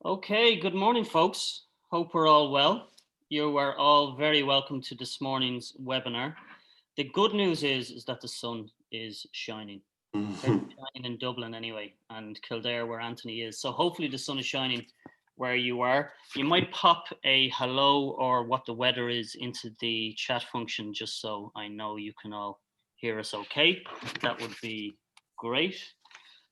Okay, good morning, folks. Hope we're all well. You are all very welcome to this morning's webinar. The good news is that the sun is shining. Certainly Mhm. shining in Dublin anyway, and Kildare where Anthony is. So hopefully the sun is shining where you are. You might pop a hello or what the weather is into the chat function just so I know you can all hear us okay. That would be great.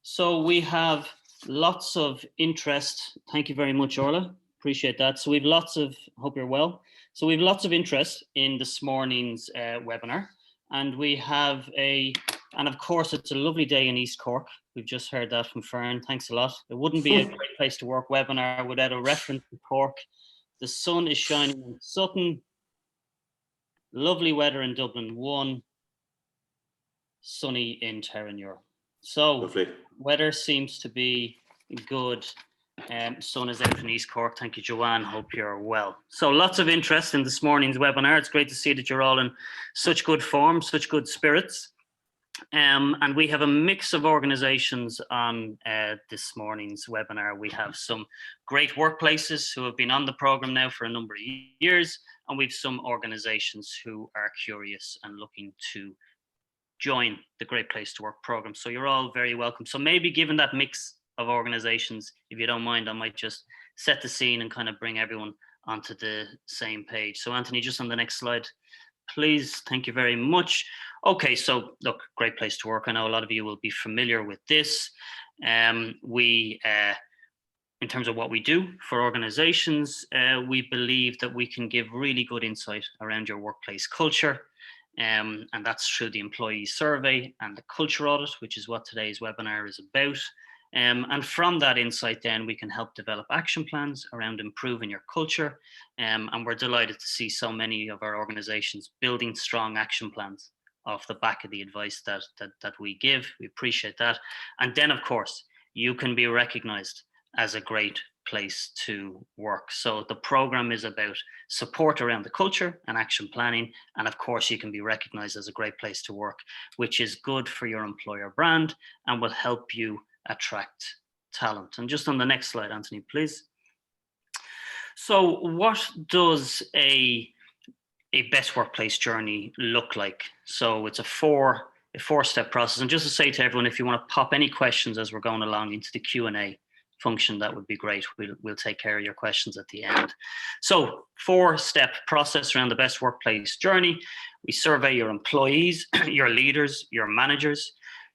So we have lots of interest. Thank you very much, Orla. Appreciate that. So we've lots of, hope you're well. So we've lots of interest in this morning's webinar. And we have and of course, it's a lovely day in East Cork. We've just heard that from Fern. Thanks a lot. It wouldn't be a great place to work webinar without a reference to Cork. The sun is shining in Sutton. Lovely weather in Dublin 1. Sunny in Terranure. So Lovely. weather seems to be good. Sun is out in East Cork. Thank you, Joanne. Hope you're well. So lots of interest in this morning's webinar. It's great to see that you're all in such good form, such good spirits. And we have a mix of organizations on this morning's webinar. We have some great workplaces who have been on the program now for a number of years, and we have some organizations who are curious and looking to join the Great Place to Work program. So you're all very welcome. So maybe given that mix of organizations, if you don't mind, I might just set the scene and kind of bring everyone onto the same page. So Anthony, just on the next slide, please. Thank you very much. Okay, so look, Great Place to Work. I know a lot of you will be familiar with this. In terms of what we do for organizations, we believe that we can give really good insight around your workplace culture. And that's through the employee survey and the culture audit, which is what today's webinar is about. And from that insight, then we can help develop action plans around improving your culture. And we're delighted to see so many of our organizations building strong action plans off the back of the advice that we give. We appreciate that. And then, of course, you can be recognized as a great place to work. So the program is about support around the culture and action planning. And of course, you can be recognized as a great place to work, which is good for your employer brand and will help you attract talent. And just on the next slide, Anthony, please. So what does a best workplace journey look like? So it's a four-step process. And just to say to everyone, if you want to pop any questions as we're going along into the Q&A function, that would be great. We'll take care of your questions at the end. So 4-step process around the best workplace journey. We survey your employees, your leaders, your managers.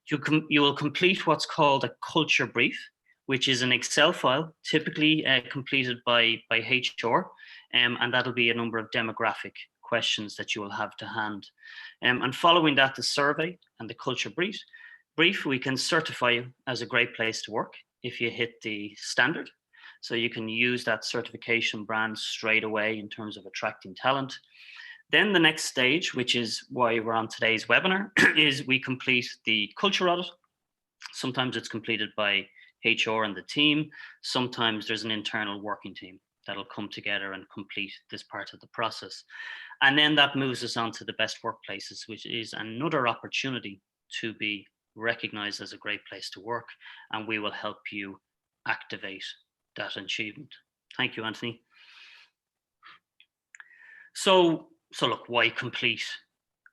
You will complete what's called a culture brief, which is an Excel file, typically completed by HR, and that'll be a number of demographic questions that you will have to hand. And following that, the survey and the culture brief, we can certify you as a great place to work if you hit the standard. So you can use that certification brand straight away in terms of attracting talent. Then the next stage, which is why we're on today's webinar, is we complete the culture audit. Sometimes it's completed by HR and the team. Sometimes there's an internal working team that'll come together and complete this part of the process. And then that moves us on to the best workplaces, which is another opportunity to be recognized as a great place to work. And we will help you activate that achievement. Thank you, Anthony. So look, why complete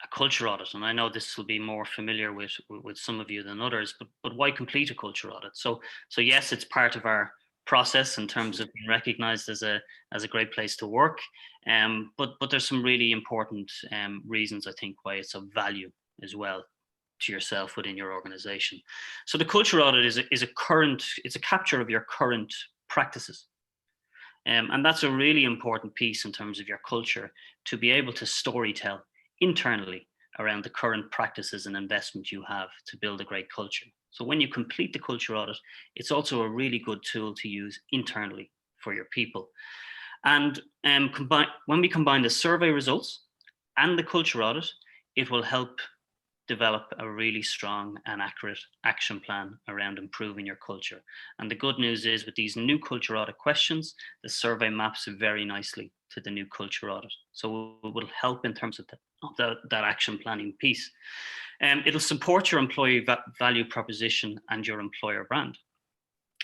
a culture audit? And I know this will be more familiar with some of you than others, but why complete a culture audit? So yes, it's part of our process in terms of being recognized as a great place to work. But there's some really important reasons, I think, why it's of value as well to yourself within your organization. So the culture audit is a capture of your current practices. And that's a really important piece in terms of your culture, to be able to storytell internally around the current practices and investment you have to build a great culture. So when you complete the culture audit, it's also a really good tool to use internally for your people. And when we combine the survey results and the culture audit, it will help develop a really strong and accurate action plan around improving your culture. And the good news is, with these new culture audit questions, the survey maps very nicely to the new culture audit. So it will help in terms of that action planning piece. It'll support your employee value proposition and your employer brand.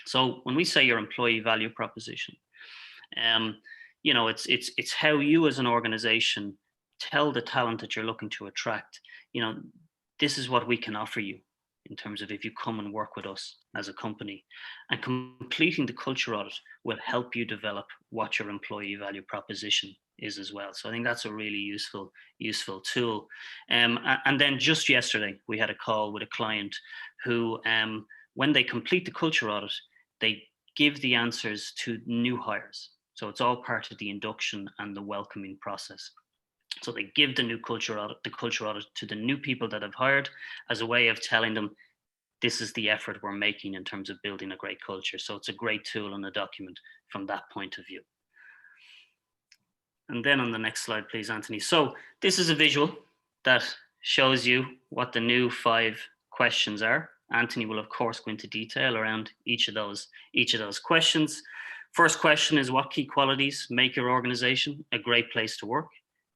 So when we say your employee value proposition, it's how you as an organization tell the talent that you're looking to attract, this is what we can offer you in terms of if you come and work with us as a company. And completing the culture audit will help you develop what your employee value proposition is as well. So I think that's a really useful tool. And then just yesterday, we had a call with a client who, when they complete the culture audit, they give the answers to new hires. So it's all part of the induction and the welcoming process. So they give the culture audit to the new people that have hired as a way of telling them, this is the effort we're making in terms of building a great culture. So it's a great tool and a document from that point of view. And then on the next slide, please, Anthony. So this is a visual that shows you what the new 5 questions are. Anthony will, of course, go into detail around each of those questions. First question is, what key qualities make your organization a great place to work?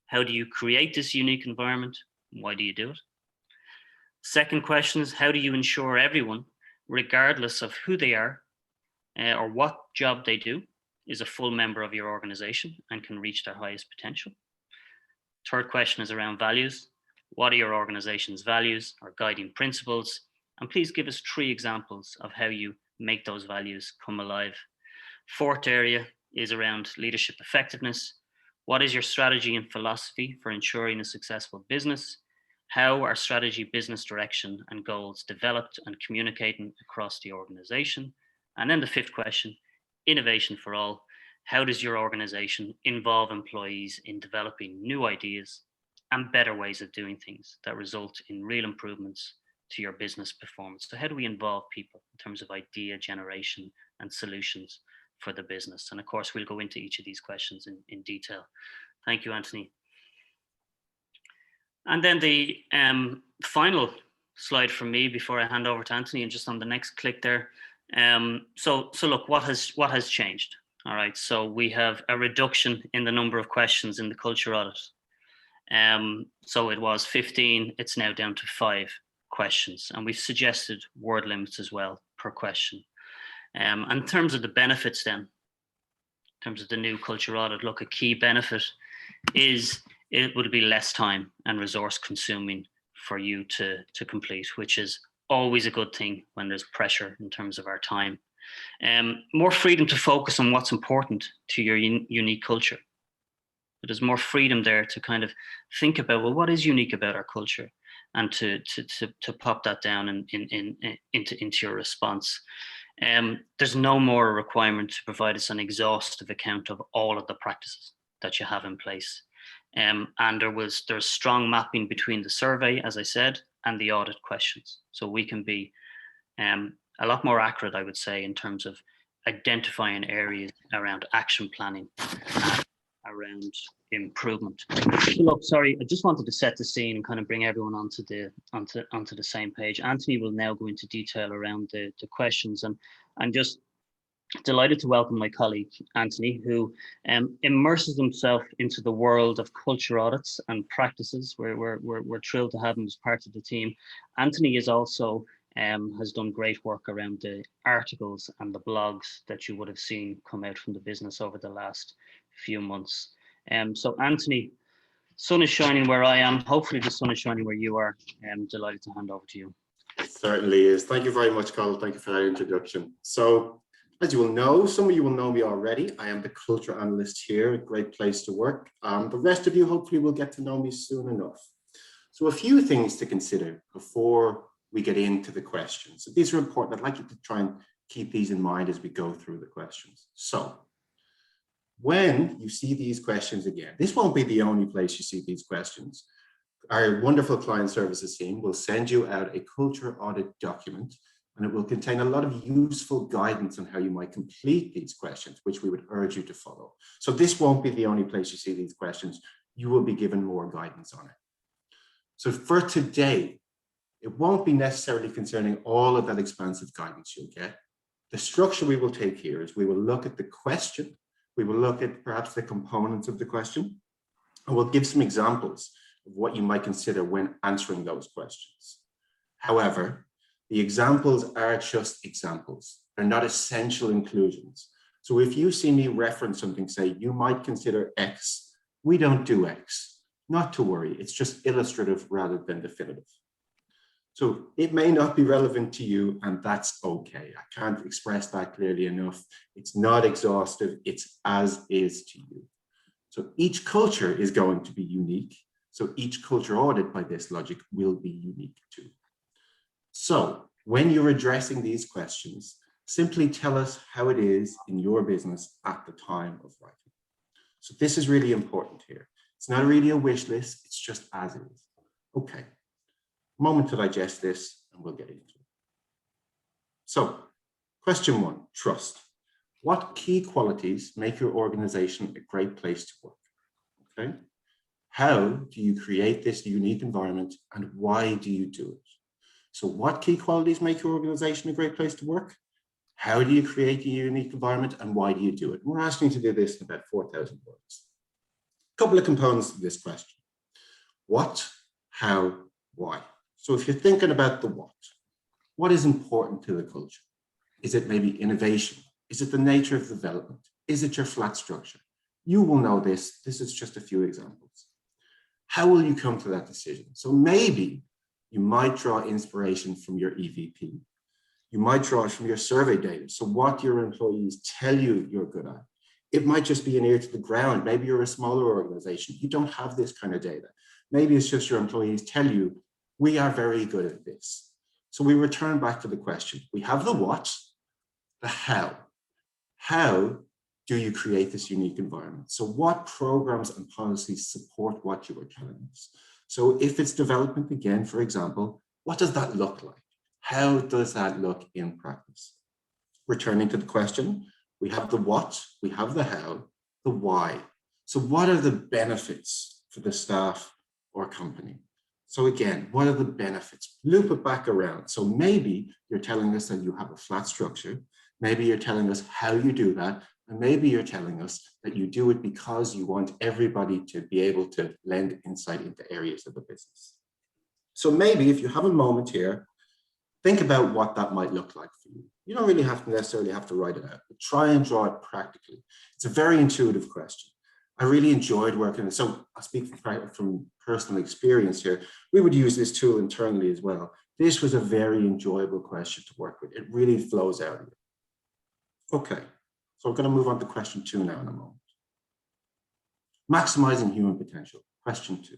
How do you create this unique environment? Why do you do it? Second question is, how do you ensure everyone, regardless of who they are or what job they do, is a full member of your organization and can reach their highest potential? Third question is around values. What are your organization's values or guiding principles? And please give us 3 examples of how you make those values come alive. Fourth area is around leadership effectiveness. What is your strategy and philosophy for ensuring a successful business? How are strategy, business direction, and goals developed and communicated across the organization? And then the 5th question, innovation for all. How does your organization involve employees in developing new ideas and better ways of doing things that result in real improvements to your business performance? So how do we involve people in terms of idea generation and solutions for the business? And of course, we'll go into each of these questions in detail. Thank you, Anthony. And then the final slide from me before I hand over to Anthony, and just on the next click there. So look, what has changed? All right, so we have a reduction in the number of questions in the culture audit. So it was 15, it's now down to 5 questions, and we've suggested word limits as well per question. And in terms of the benefits then, in terms of the new culture audit, look, a key benefit is it would be less time and resource consuming for you to complete, which is always a good thing when there's pressure in terms of our time. More freedom to focus on what's important to your unique culture. There's more freedom there to kind of think about, well, what is unique about our culture, and to pop that down into your response. There's no more requirement to provide us an exhaustive account of all of the practices that you have in place. And there's strong mapping between the survey, as I said, and the audit questions. So we can be a lot more accurate, I would say, in terms of identifying areas around action planning, around improvement. So look, sorry, I just wanted to set the scene and kind of bring everyone onto the same page. Anthony will now go into detail around the questions, and I'm just delighted to welcome my colleague Anthony, who immerses himself into the world of culture audits and practices. We're thrilled to have him as part of the team. Anthony is also has done great work around the articles and the blogs that you would have seen come out from the business over the last few months. So Anthony, sun is shining where I am. Hopefully the sun is shining where you are. I'm delighted to hand over to you. It certainly is. Thank you very much, Carl. Thank you for that introduction. So, as you will know, some of you will know me already. I am the culture analyst here, a great place to work. The rest of you hopefully will get to know me soon enough. So a few things to consider before we get into the questions. So these are important. I'd like you to try and keep these in mind as we go through the questions. So when you see these questions again, this won't be the only place you see these questions. Our wonderful client services team will send you out a culture audit document, and it will contain a lot of useful guidance on how you might complete these questions, which we would urge you to follow. So this won't be the only place you see these questions. You will be given more guidance on it. So for today, it won't be necessarily concerning all of that expansive guidance you'll get. The structure we will take here is we will look at the question, we will look at perhaps the components of the question, and we'll give some examples of what you might consider when answering those questions. However, the examples are just examples. They're not essential inclusions. So if you see me reference something, say, you might consider X, we don't do X. Not to worry, it's just illustrative rather than definitive. So it may not be relevant to you, and that's okay. I can't express that clearly enough. It's not exhaustive, it's as is to you. So each culture is going to be unique. So each culture audit by this logic will be unique too. So when you're addressing these questions, simply tell us how it is in your business at the time of writing. So this is really important here. It's not really a wish list, it's just as is. Okay, moment to digest this and we'll get into it. So question 1, trust. What key qualities make your organization a great place to work? Okay. How do you create this unique environment and why do you do it? So what key qualities make your organization a great place to work? How do you create a unique environment and why do you do it? We're asking you to do this in about 4,000 words. A couple of components of this question. What, how, why? So if you're thinking about the what is important to the culture? Is it maybe innovation? Is it the nature of development? Is it your flat structure? You will know this. This is just a few examples. How will you come to that decision? So maybe you might draw inspiration from your EVP. You might draw it from your survey data. So what your employees tell you you're good at. It might just be an ear to the ground. Maybe you're a smaller organization. You don't have this kind of data. Maybe it's just your employees tell you, we are very good at this. So we return back to the question. We have the what, the how. How do you create this unique environment? So what programs and policies support what you are telling us? So if it's development again, for example, what does that look like? How does that look in practice? Returning to the question, we have the what, we have the how, the why. So what are the benefits for the staff or company? So again, what are the benefits? Loop it back around. So maybe you're telling us that you have a flat structure. Maybe you're telling us how you do that. And maybe you're telling us that you do it because you want everybody to be able to lend insight into areas of the business. So maybe if you have a moment here, think about what that might look like for you. You don't really have to necessarily have to write it out, but try and draw it practically. It's a very intuitive question. I really enjoyed working. So I speak from personal experience here. We would use this tool internally as well. This was a very enjoyable question to work with. It really flows out of it. Okay, so we're going to move on to question 2 now in a moment. Maximizing human potential. Question 2.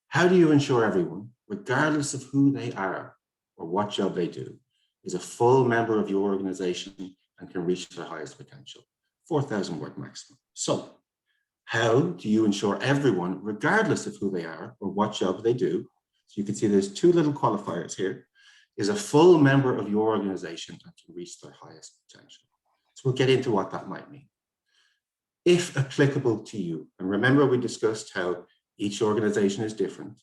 How do you ensure everyone, regardless of who they are or what job they do, is a full member of your organization and can reach their highest potential? 4,000 word maximum. So how do you ensure everyone, regardless of who they are or what job they do, so you can see there's 2 little qualifiers here, is a full member of your organization and can reach their highest potential? So we'll get into what that might mean. If applicable to you, and remember we discussed how each organization is different,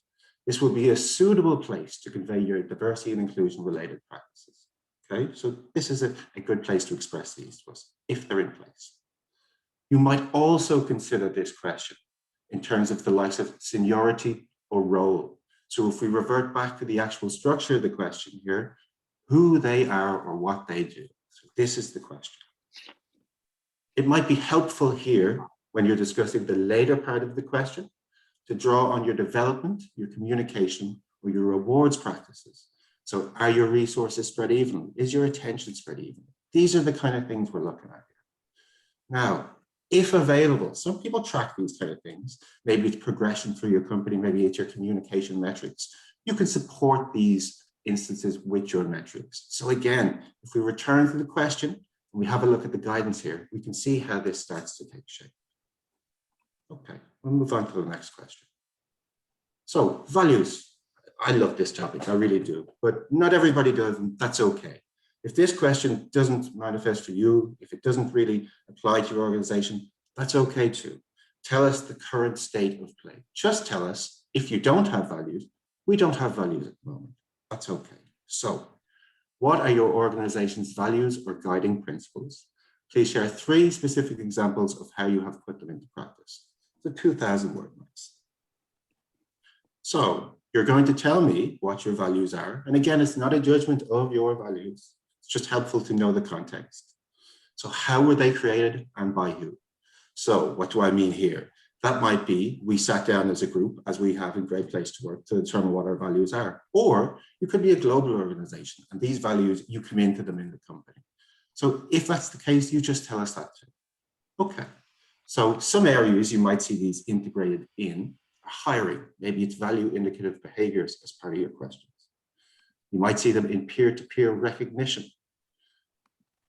this will be a suitable place to convey your diversity and inclusion related practices. Okay, so this is a good place to express these to us, if they're in place. You might also consider this question in terms of the likes of seniority or role. So if we revert back to the actual structure of the question here, who they are or what they do. So this is the question. It might be helpful here when you're discussing the later part of the question to draw on your development, your communication, or your rewards practices. So are your resources spread evenly? Is your attention spread evenly? These are the kind of things we're looking at here. Now, if available, some people track these kind of things. Maybe it's progression through your company, maybe it's your communication metrics. You can support these instances with your metrics. So again, if we return to the question and we have a look at the guidance here, we can see how this starts to take shape. Okay, we'll move on to the next question. So values. I love this topic, I really do, but not everybody does, and that's okay. If this question doesn't manifest for you, if it doesn't really apply to your organization, that's okay too. Tell us the current state of play. Just tell us if you don't have values, we don't have values at the moment. That's okay. So what are your organization's values or guiding principles? Please share 3 specific examples of how you have put them into practice. The 2,000 word max. So you're going to tell me what your values are. And again, it's not a judgment of your values. It's just helpful to know the context. So how were they created and by who? So what do I mean here? That might be we sat down as a group, as we have in Great Place to Work, to determine what our values are. Or you could be a global organization and these values, you come into them in the company. So if that's the case, you just tell us that too. Okay. So some areas you might see these integrated in hiring. Maybe it's value indicative behaviors as part of your questions. You might see them in peer-to-peer recognition.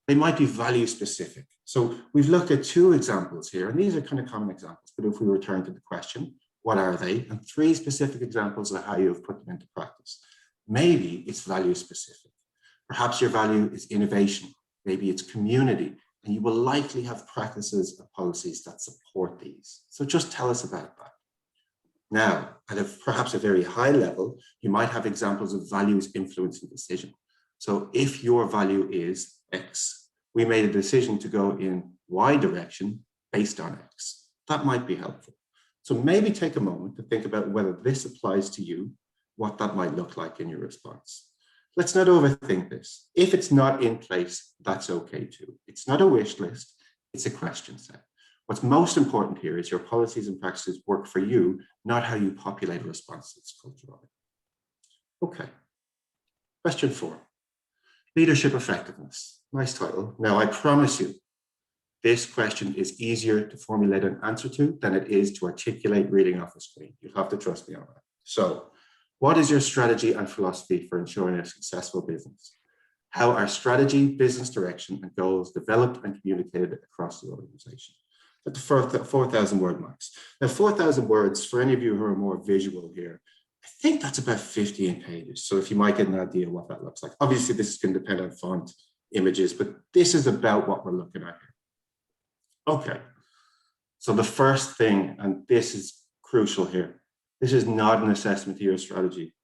They might be value specific. So we've looked at 2 examples here, and these are kind of common examples, but if we return to the question, what are they? And 3 specific examples of how you have put them into practice. Maybe it's value specific. Perhaps your value is innovation. Maybe it's community, and you will likely have practices and policies that support these. So just tell us about that. Now, at perhaps a very high level, you might have examples of values influencing decision. So if your value is X, we made a decision to go in Y direction based on X. That might be helpful. So maybe take a moment to think about whether this applies to you, what that might look like in your response. Let's not overthink this. If it's not in place, that's okay too. It's not a wish list, it's a question set. What's most important here is your policies and practices work for you, not how you populate a response to this culture audit. Okay, question 4. Leadership effectiveness. Nice title. Now, I promise you, this question is easier to formulate an answer to than it is to articulate reading off a screen. You'll have to trust me on that. So, what is your strategy and philosophy for ensuring a successful business? How are strategy, business direction, and goals developed and communicated across the organization? At the 4,000 word max. Now, 4,000 words, for any of you who are more visual here, I think that's about 15 pages. So if you might get an idea what that looks like. Obviously, this is going to depend on font, images, but this is about what we're looking at here. Okay, so the first thing, and this is crucial here, this is not an assessment of your strategy.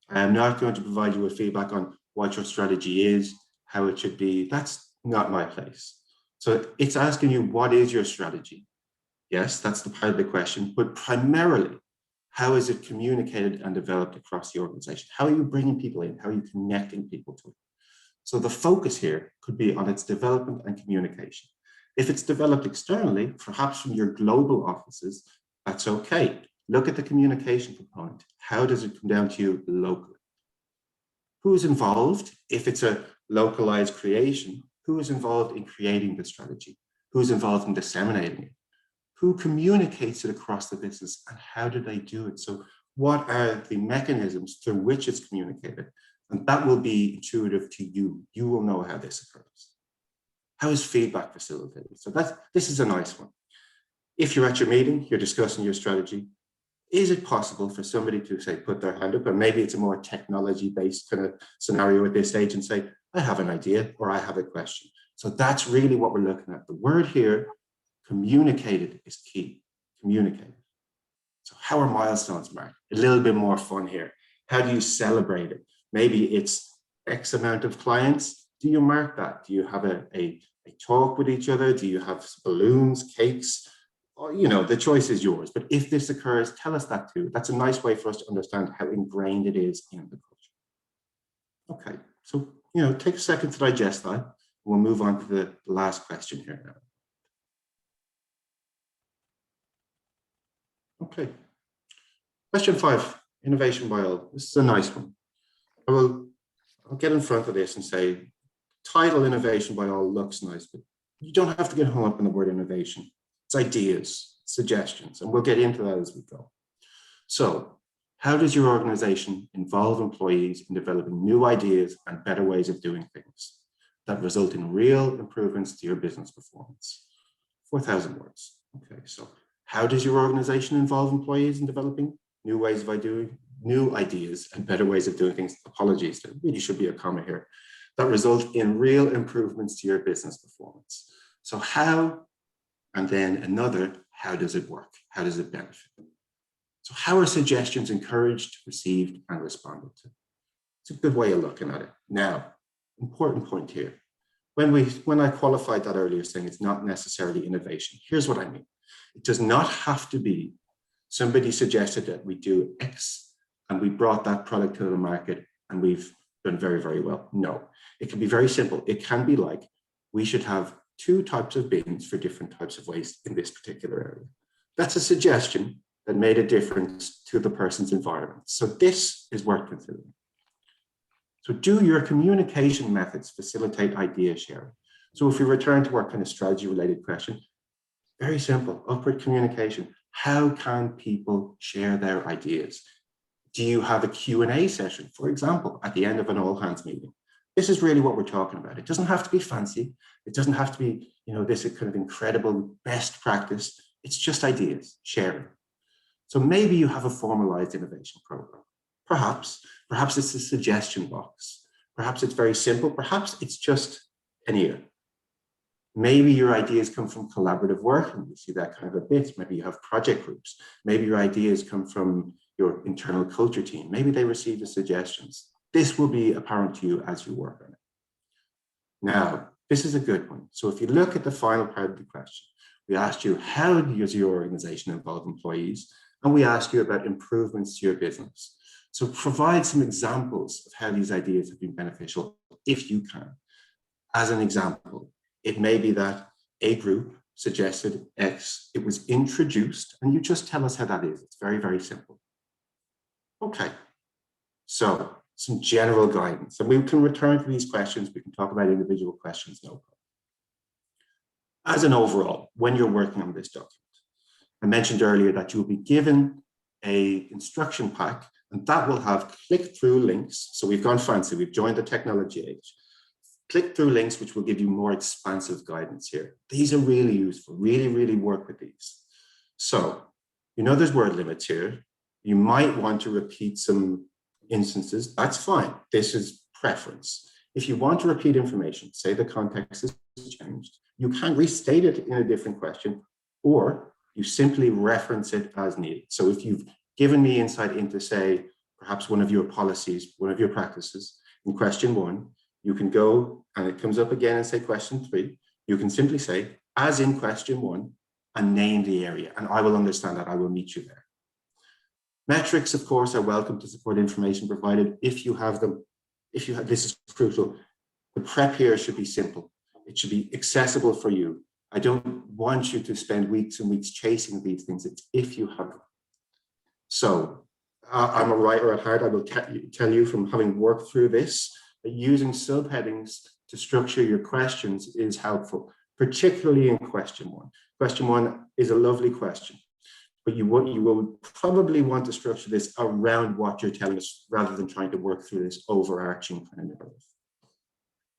I am not going to provide you with feedback on what your strategy is, how it should be. That's not my place. So it's asking you, what is your strategy? Yes, that's the part of the question, but primarily, how is it communicated and developed across the organization? How are you bringing people in? How are you connecting people to it? So the focus here could be on its development and communication. If it's developed externally, perhaps from your global offices, that's okay. Look at the communication component. How does it come down to you locally? Who is involved? If it's a localized creation, who is involved in creating the strategy? Who's involved in disseminating it? Who communicates it across the business and how do they do it? So what are the mechanisms through which it's communicated? And that will be intuitive to you. You will know how this occurs. How is feedback facilitated? So this is a nice one. If you're at your meeting, you're discussing your strategy, is it possible for somebody to say, put their hand up, and maybe it's a more technology-based kind of scenario at this stage and say, I have an idea or I have a question. So that's really what we're looking at. The word here, communicated, is key. Communicated. So how are milestones marked? A little bit more fun here. How do you celebrate it? Maybe it's X amount of clients. Do you mark that? Do you have a talk with each other? Do you have balloons, cakes? Or, you know, the choice is yours. But if this occurs, tell us that too. That's a nice way for us to understand how ingrained it is in the culture. Okay, so, you know, take a second to digest that. We'll move on to the last question here now. Okay, question 5, innovation by all. This is a nice one. I'll get in front of this and say, title innovation by all looks nice, but you don't have to get hung up in the word innovation. It's ideas, suggestions, and we'll get into that as we go. So how does your organization involve employees in developing new ideas and better ways of doing things that result in real improvements to your business performance? 4,000 words. Okay, so how does your organization involve employees in developing new ways of doing, new ideas and better ways of doing things? Apologies, there really should be a comma here. That result in real improvements to your business performance. So how, and then another, how does it work? How does it benefit? So how are suggestions encouraged, received, and responded to? It's a good way of looking at it. Now, important point here. When I qualified that earlier saying it's not necessarily innovation, here's what I mean. It does not have to be somebody suggested that we do X and we brought that product to the market and we've done very, very well. No, it can be very simple. It can be like, we should have 2 types of bins for different types of waste in this particular area. That's a suggestion that made a difference to the person's environment. So this is worth considering. So do your communication methods facilitate idea sharing? So if we return to our kind of strategy related question, very simple, upward communication. How can people share their ideas? Do you have a Q&A session, for example, at the end of an all hands meeting? This is really what we're talking about. It doesn't have to be fancy. It doesn't have to be, this kind of incredible best practice. It's just ideas, sharing. So maybe you have a formalized innovation program. Perhaps it's a suggestion box. Perhaps it's very simple. Perhaps it's just an ear. Maybe your ideas come from collaborative work, and you see that kind of a bit. Maybe you have project groups. Maybe your ideas come from your internal culture team. Maybe they receive the suggestions. This will be apparent to you as you work on it. Now, this is a good one. So if you look at the final part of the question, we asked you, how does your organization involve employees? And we asked you about improvements to your business. So provide some examples of how these ideas have been beneficial, if you can. As an example, it may be that a group suggested X, it was introduced, and you just tell us how that is. It's very, very simple. Okay, so some general guidance, and we can return to these questions. We can talk about individual questions, no problem. As an overall, when you're working on this document, I mentioned earlier that you'll be given a instruction pack, and that will have click-through links. So we've gone fancy, we've joined the technology age. Click-through links, which will give you more expansive guidance here. These are really useful, really, really work with these. So, there's word limits here. You might want to repeat some instances, that's fine. This is preference. If you want to repeat information, say the context is changed, you can restate it in a different question, or you simply reference it as needed. So if you've given me insight into, say, perhaps one of your policies, one of your practices in question 1, you can go and it comes up again and say question 3. You can simply say, as in question 1, and name the area, and I will understand that. I will meet you there. Metrics, of course, are welcome to support information provided if you have them. This is crucial. The prep here should be simple. It should be accessible for you. I don't want you to spend weeks and weeks chasing these things. It's if you have them. So I'm a writer at heart. I will tell you from having worked through this, that using subheadings to structure your questions is helpful, particularly in question 1. Question 1 is a lovely question, but you will probably want to structure this around what you're telling us rather than trying to work through this overarching kind of narrative.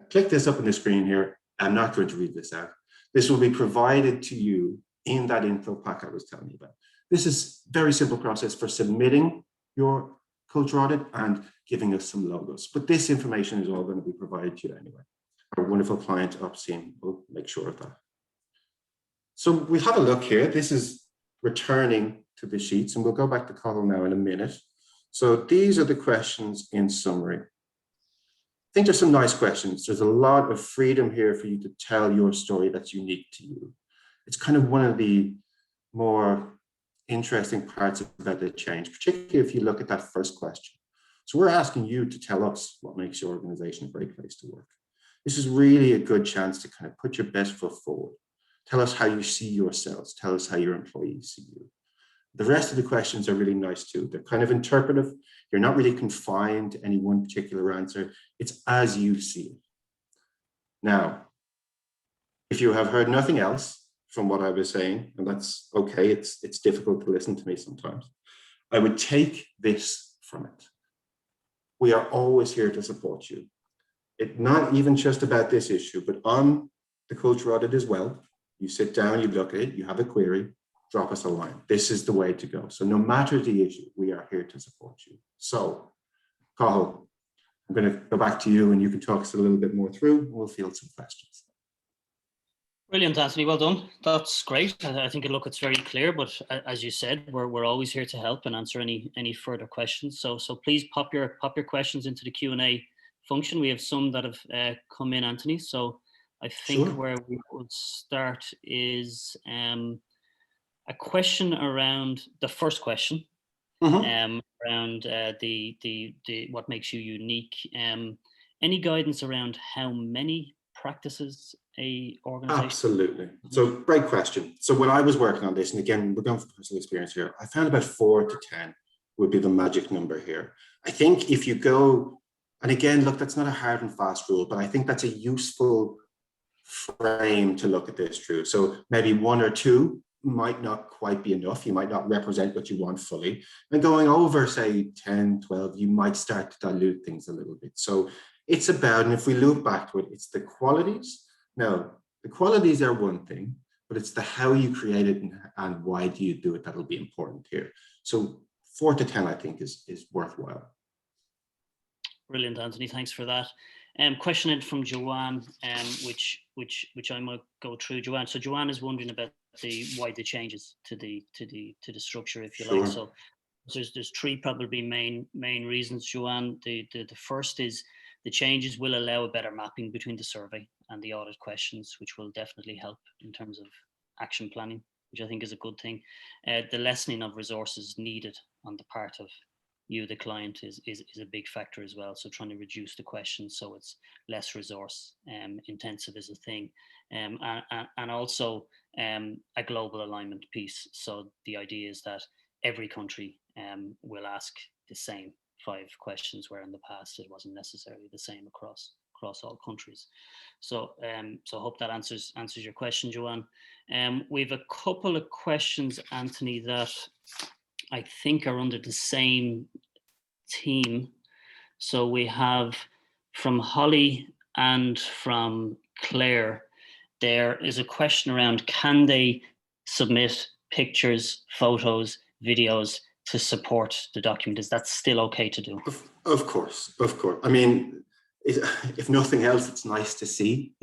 Click this up on the screen here. I'm not going to read this out. This will be provided to you in that info pack I was telling you about. This is a very simple process for submitting your culture audit and giving us some logos. But this information is all going to be provided to you anyway. Our wonderful client, Upseam, will make sure of that. So we have a look here. This is returning to the sheets, and we'll go back to Cathal now in a minute. So these are the questions in summary. I think there's some nice questions. There's a lot of freedom here for you to tell your story that's unique to you. It's kind of one of the more interesting parts about the change, particularly if you look at that first question. So we're asking you to tell us what makes your organization a great place to work. This is really a good chance to kind of put your best foot forward. Tell us how you see yourselves. Tell us how your employees see you. The rest of the questions are really nice too. They're kind of interpretive. You're not really confined to any one particular answer. It's as you see it. Now, if you have heard nothing else from what I was saying, and that's okay, it's difficult to listen to me sometimes, I would take this from it. We are always here to support you. It's not even just about this issue, but on the culture audit as well. You sit down, you look at it, you have a query, drop us a line. This is the way to go. So no matter the issue, we are here to support you. So, Cathal, I'm going to go back to you and you can talk us a little bit more through. We'll field some questions. Brilliant, Anthony. Well done. That's great. I think it's very clear, but as you said, we're always here to help and answer any further questions. So please pop your questions into the Q&A function. We have some that have come in, Anthony. So I think Sure. Where we would start is a question around the first question. around what makes you unique. Any guidance around how many practices a organization? Absolutely. So great question. So when I was working on this, and again, we're going for personal experience here, I found about 4 to 10 would be the magic number here. I think if you go, and again, look, that's not a hard and fast rule, but I think that's a useful frame to look at this through. So maybe 1 or 2 might not quite be enough. You might not represent what you want fully. And going over, say, 10, 12, you might start to dilute things a little bit. So it's about, and if we loop back to it, it's the qualities. Now, the qualities are one thing, but it's the how you create it and why do you do it that'll be important here. So 4 to 10, I think, is worthwhile. Brilliant, Anthony. Thanks for that. Question in from Joanne, which I might go through. Joanne. So Joanne is wondering about why the changes to the structure, if you like. So there's 3 probably main reasons, Joanne. The first is the changes will allow a better mapping between the survey and the audit questions, which will definitely help in terms of action planning, which I think is a good thing. The lessening of resources needed on the part of you, the client, is a big factor as well. So trying to reduce the questions so it's less resource intensive is a thing. And also a global alignment piece. So the idea is that every country will ask the same 5 questions, where in the past it wasn't necessarily the same across all countries. So so I hope that answers your question, Joanne. We've a couple of questions, Anthony, that I think are under the same theme. So we have from Holly and from Claire, there is a question around, can they submit pictures, photos, videos to support the document? Is that still okay to do? Of course. I mean, if nothing else, it's nice to see,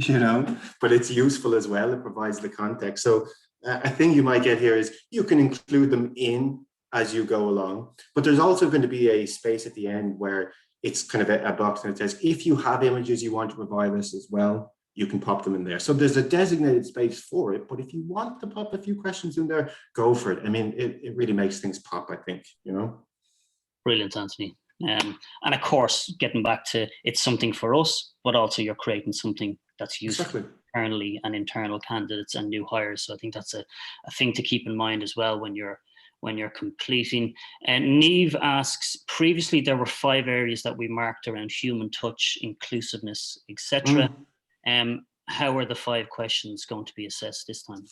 but it's useful as well. It provides the context. So a thing you might get here is you can include them in as you go along, but there's also going to be a space at the end where it's kind of a box and it says, if you have images you want to provide us as well, you can pop them in there. So there's a designated space for it, but if you want to pop a few questions in there, go for it. I mean, it really makes things pop, I think, Brilliant, Anthony. And of course, getting back to, it's something for us, but also you're creating something that's useful internally and internal candidates and new hires. So I think that's a thing to keep in mind as well when you're completing. And Neve asks, previously there were 5 areas that we marked around human touch, inclusiveness, etc. How are the 5 questions going to be assessed this time?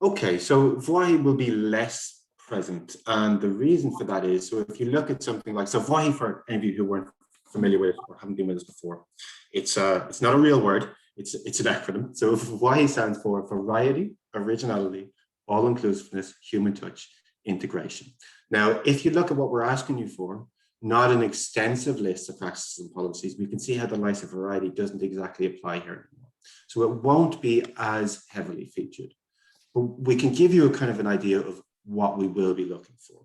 Okay, so why will be less present, and the reason for that is, so if you look at something like, so why, for any of you who weren't familiar with it or haven't been with us before, it's not a real word, it's an acronym. So why stands for variety, originality, all inclusiveness, human touch, integration. Now, if you look at what we're asking you for, not an extensive list of practices and policies, we can see how the likes of variety doesn't exactly apply here anymore. So it won't be as heavily featured, but we can give you a kind of an idea of what we will be looking for.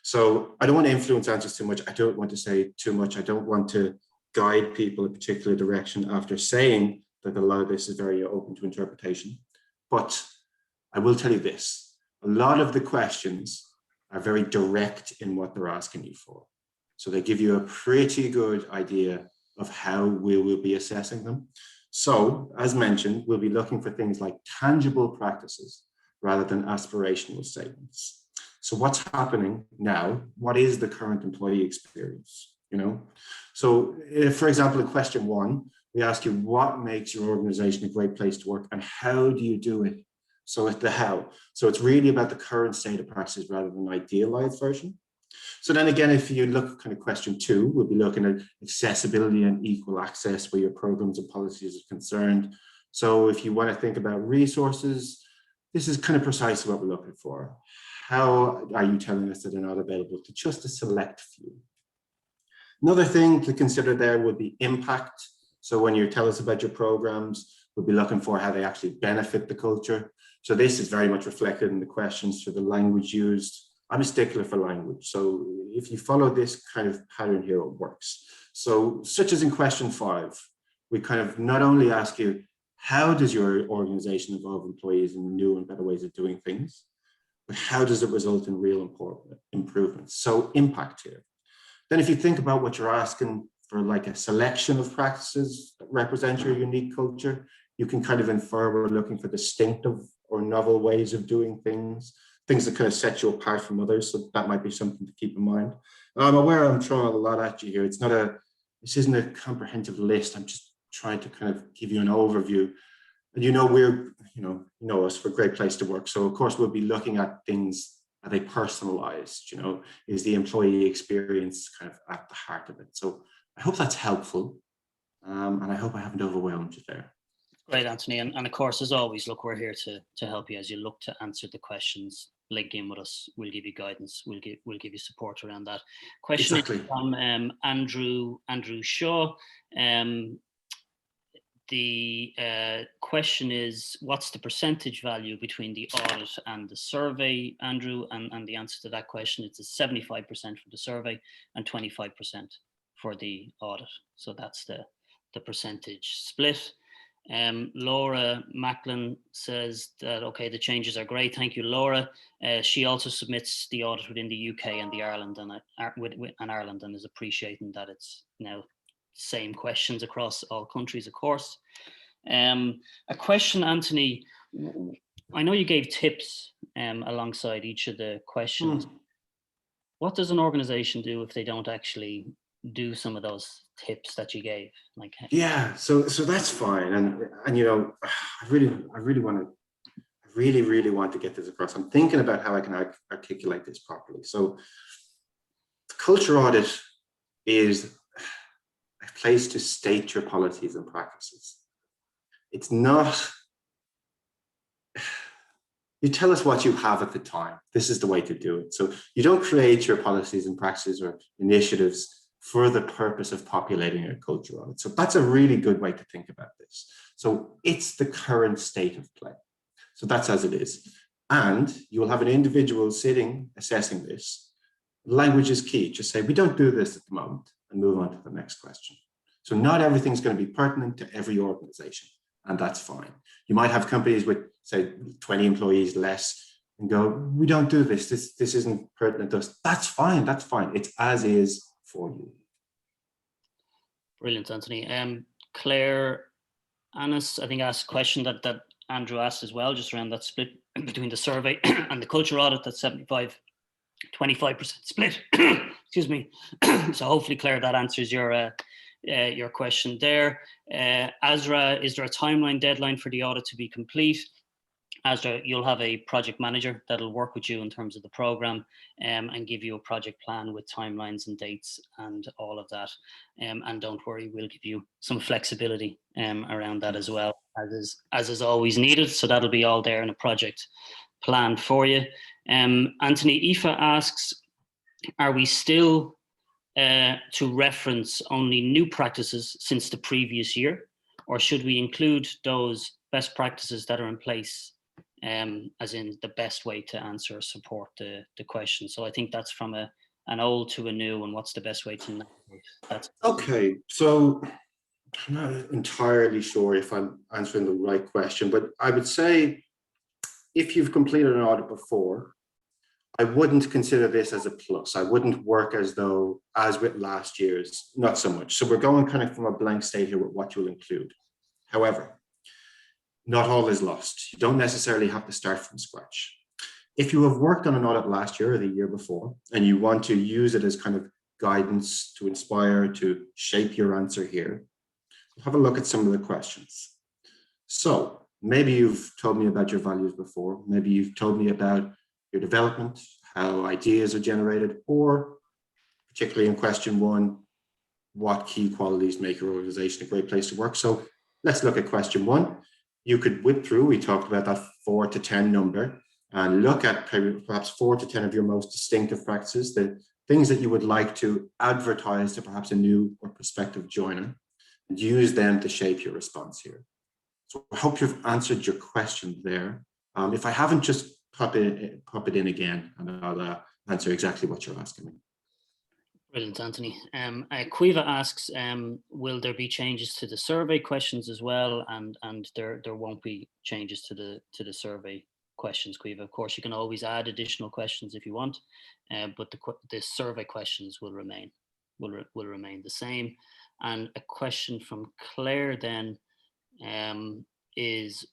So I don't want to influence answers too much. I don't want to say too much. I don't want to guide people in a particular direction after saying that a lot of this is very open to interpretation. But I will tell you this, a lot of the questions are very direct in what they're asking you for. So they give you a pretty good idea of how we will be assessing them. So as mentioned, we'll be looking for things like tangible practices rather than aspirational statements. So what's happening now? What is the current employee experience? So if, for example, in question 1, we ask you, what makes your organization a great place to work and how do you do it? So it's the how. So it's really about the current state of practices rather than an idealized version. So then again, if you look at kind of question 2, we'll be looking at accessibility and equal access where your programs and policies are concerned. So if you want to think about resources, this is kind of precisely what we're looking for. How are you telling us that they're not available to just a select few? Another thing to consider there would be impact. So when you tell us about your programs, we'll be looking for how they actually benefit the culture. So this is very much reflected in the questions for the language used. I'm a stickler for language. So if you follow this kind of pattern here, it works. So such as in question 5, we kind of not only ask you, how does your organization involve employees in new and better ways of doing things? but how does it result in real improvements? So impact here. Then if you think about what you're asking for, like a selection of practices that represent your unique culture, you can kind of infer we're looking for distinctive or novel ways of doing things that kind of set you apart from others. So that might be something to keep in mind. I'm aware I'm throwing a lot at you here. This isn't a comprehensive list. I'm just trying to kind of give you an overview. And you know us, we're a great place to work. So of course we'll be looking at things. Are they personalized? Is the employee experience kind of at the heart of it? So I hope that's helpful. And I hope I haven't overwhelmed you there. Great, Anthony. And of course, as always, look, we're here to help you as you look to answer the questions. Link in with us. We'll give you guidance. We'll give you support around that. Question Exactly. from Andrew Shaw. The question is, what's the percentage value between the audit and the survey, Andrew? And the answer to that question is 75% for the survey and 25% for the audit. So that's the percentage split. Laura Macklin says that, okay, the changes are great. Thank you, Laura. She also submits the audit within the UK and the Ireland and Ireland, and is appreciating that it's now same questions across all countries, of course. A question, Anthony, I know you gave tips alongside each of the questions. What does an organization do if they don't actually do some of those tips that you gave? Yeah, so that's fine. And I really want to get this across. I'm thinking about how I can articulate this properly. So the culture audit is a place to state your policies and practices. It's not, you tell us what you have at the time. This is the way to do it. So you don't create your policies and practices or initiatives for the purpose of populating your culture audit. So that's a really good way to think about this. So it's the current state of play. So that's as it is. And you will have an individual sitting, assessing this. Language is key. Just say, we don't do this at the moment, and move on to the next question. So not everything's going to be pertinent to every organization, and that's fine. You might have companies with, say, 20 employees less and go, we don't do this. This isn't pertinent to us. That's fine. That's fine. It's as is for you. Brilliant, Anthony. Claire Annis, I think, asked a question that Andrew asked as well, just around that split between the survey and the culture audit, that 25% split. Excuse me. So hopefully, Claire, that answers your question there. Azra, is there a timeline deadline for the audit to be complete? Azra, you'll have a project manager that'll work with you in terms of the program and give you a project plan with timelines and dates and all of that. And don't worry, we'll give you some flexibility around that as well, as is always needed. So that'll be all there in a project plan for you. Anthony, Aoife asks, are we still to reference only new practices since the previous year, or should we include those best practices that are in place, as in the best way to answer or support the question? So I think that's from an old to a new, and what's the best way to navigate that? Okay, so I'm not entirely sure if I'm answering the right question, but I would say if you've completed an audit before, I wouldn't consider this as a plus. I wouldn't work as with last year's, not so much. So we're going kind of from a blank slate here with what you'll include. However, not all is lost. You don't necessarily have to start from scratch. If you have worked on an audit last year or the year before, and you want to use it as kind of guidance to inspire, to shape your answer here, have a look at some of the questions. So maybe you've told me about your values before. Maybe you've told me about your development, how ideas are generated, or particularly in question 1, what key qualities make your organization a great place to work. So let's look at question 1. You could whip through, we talked about that 4 to 10 number, and look at perhaps 4 to 10 of your most distinctive practices, the things that you would like to advertise to perhaps a new or prospective joiner, and use them to shape your response here. So I hope you've answered your question there. If I haven't, just pop it in again, and I'll answer exactly what you're asking me. Brilliant, Anthony. Quiva asks, will there be changes to the survey questions as well? And there won't be changes to the survey questions, Caoimhe. Of course, you can always add additional questions if you want, but the survey questions will remain the same. And a question from Claire then is,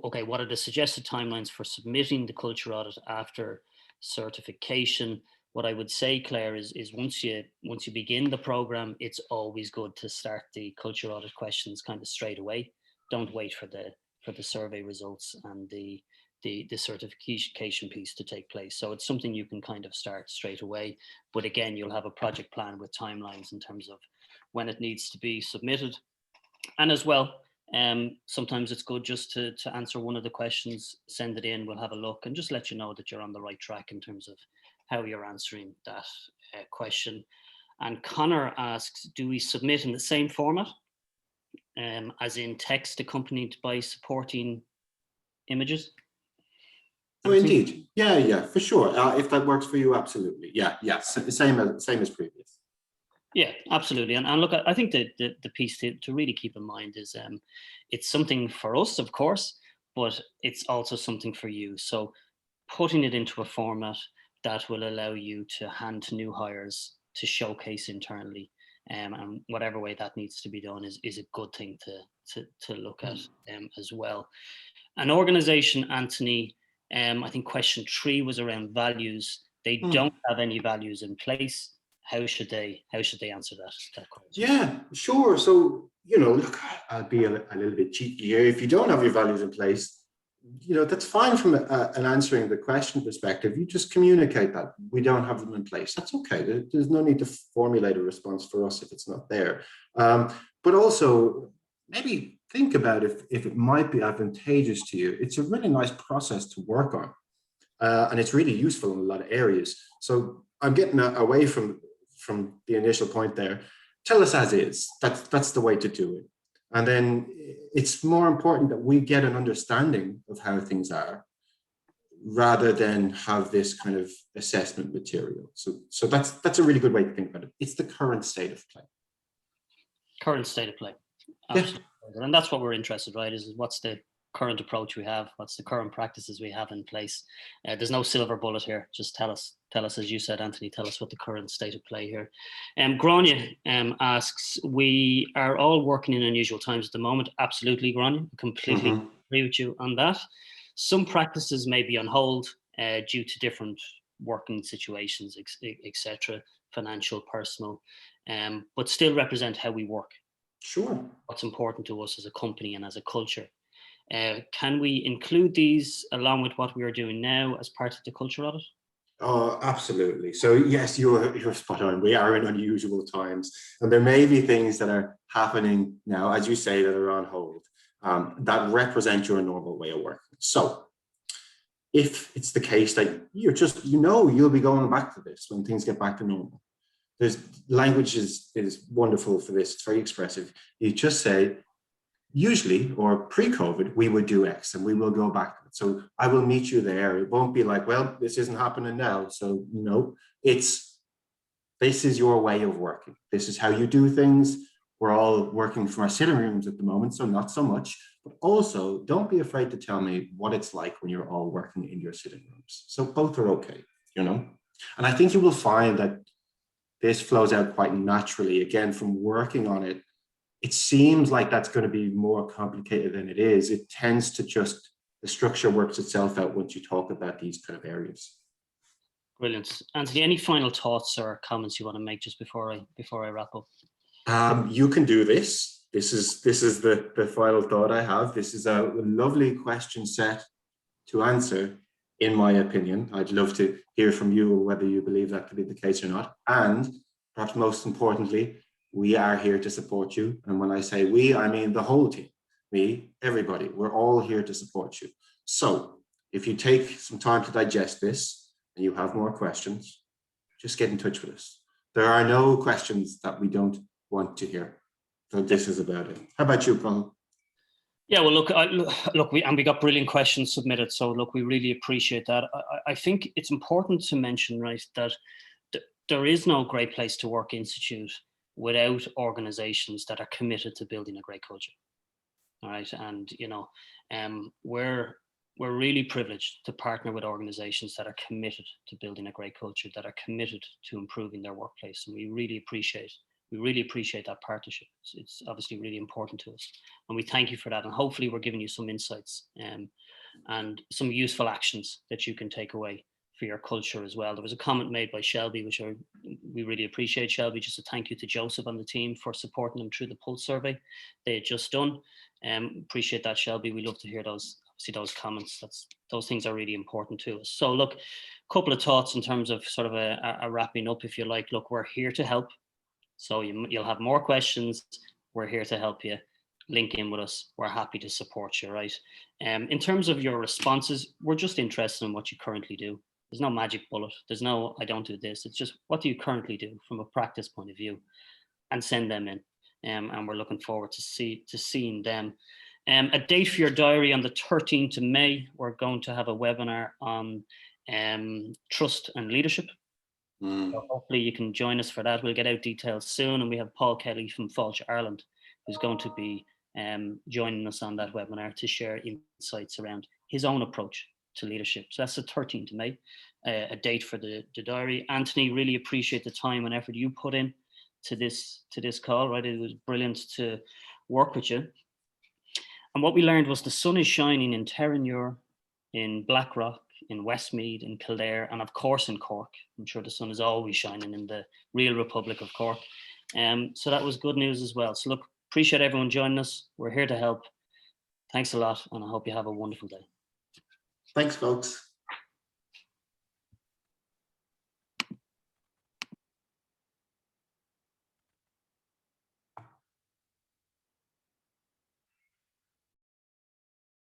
okay, what are the suggested timelines for submitting the culture audit after certification? What I would say, Claire, is once you begin the program, it's always good to start the culture audit questions kind of straight away. Don't wait for the survey results and the certification piece to take place. So it's something you can kind of start straight away. But again, you'll have a project plan with timelines in terms of when it needs to be submitted. And as well, sometimes it's good just to answer one of the questions, send it in, we'll have a look and just let you know that you're on the right track in terms of how you're answering that question. And Connor asks, do we submit in the same format, as in text accompanied by supporting images? Oh, indeed. Yeah, for sure. If that works for you, absolutely. Yeah, same as previous. Yeah, absolutely. And look, I think the piece to really keep in mind is it's something for us, of course, but it's also something for you. So putting it into a format that will allow you to hand to new hires to showcase internally, and whatever way that needs to be done is a good thing to look at as well. An organization, Anthony, I think question 3 was around values. They don't have any values in place. How should they answer that question? Yeah, sure. So, look, I'll be a little bit cheeky here. If you don't have your values in place, that's fine from an answering the question perspective. You just communicate that we don't have them in place. That's okay. There's no need to formulate a response for us if it's not there. But also, maybe think about if it might be advantageous to you. It's a really nice process to work on. And it's really useful in a lot of areas. So I'm getting away from the initial point there. Tell us as is. That's the way to do it. And then it's more important that we get an understanding of how things are rather than have this kind of assessment material. So that's a really good way to think about it. It's the current state of play. Current state of play. Absolutely. Yeah. And that's what we're interested, right? Is what's the current approach we have, what's the current practices we have in place. There's no silver bullet here. Just tell us, as you said, Anthony, tell us what the current state of play here. Grania asks, we are all working in unusual times at the moment. Absolutely, Grania, completely agree with you on that. Some practices may be on hold due to different working situations, etc., financial, personal, but still represent how we work. Sure. What's important to us as a company and as a culture. Can we include these along with what we are doing now as part of the culture audit? Oh, absolutely. So yes, you're spot on. We are in unusual times, and there may be things that are happening now, as you say, that are on hold, that represent your normal way of working. So if it's the case that you're just, you'll be going back to this when things get back to normal. There's language is wonderful for this. It's very expressive. You just say, usually, or pre-COVID, we would do X and we will go back. So I will meet you there. It won't be like, well, this isn't happening now. So, this is your way of working. This is how you do things. We're all working from our sitting rooms at the moment, so not so much. But also, don't be afraid to tell me what it's like when you're all working in your sitting rooms. So both are okay, And I think you will find that this flows out quite naturally, again, from working on it. It seems like that's going to be more complicated than it is. It tends to the structure works itself out once you talk about these kind of areas. Brilliant. Anthony, any final thoughts or comments you want to make just before I wrap up? You can do this. This is the final thought I have. This is a lovely question set to answer, in my opinion. I'd love to hear from you whether you believe that to be the case or not. And perhaps most importantly, we are here to support you. And when I say we, I mean the whole team. Me, everybody. We're all here to support you. So if you take some time to digest this and you have more questions, just get in touch with us. There are no questions that we don't want to hear. So this is about it. How about you, Colin? Yeah, well, look, we got brilliant questions submitted. So look, we really appreciate that. I think it's important to mention, right, that there is no Great Place to Work Institute without organizations that are committed to building a great culture. All right. And, we're we're really privileged to partner with organizations that are committed to building a great culture, that are committed to improving their workplace. And we really appreciate that partnership. It's obviously really important to us. And we thank you for that. And hopefully we're giving you some insights and some useful actions that you can take away for your culture as well. There was a comment made by Shelby, which we really appreciate, Shelby. Just a thank you to Joseph and the team for supporting them through the Pulse survey they had just done. Appreciate that, Shelby. We love to hear those comments. Those things are really important to us. So look, a couple of thoughts in terms of sort of a wrapping up, if you like. Look, we're here to help. So you'll have more questions. We're here to help you. Link in with us. We're happy to support you, right? In terms of your responses, we're just interested in what you currently do. There's no magic bullet. There's no, I don't do this. It's just, what do you currently do from a practice point of view? And send them in. And we're looking forward to seeing them. A date for your diary on the 13th of May. We're going to have a webinar on trust and leadership. So hopefully you can join us for that. We'll get out details soon. And we have Paul Kelly from Culture Ireland, who's going to be joining us on that webinar to share insights around his own approach to leadership. So that's the 13th of May, a date for the diary. Anthony, really appreciate the time and effort you put in to this call, right? It was brilliant to work with you. And what we learned was the sun is shining in Terranure, in Blackrock, in Westmeath, in Kildare, and of course in Cork. I'm sure the sun is always shining in the real Republic of Cork. So that was good news as well. So look, appreciate everyone joining us. We're here to help. Thanks a lot, and I hope you have a wonderful day. Thanks, folks.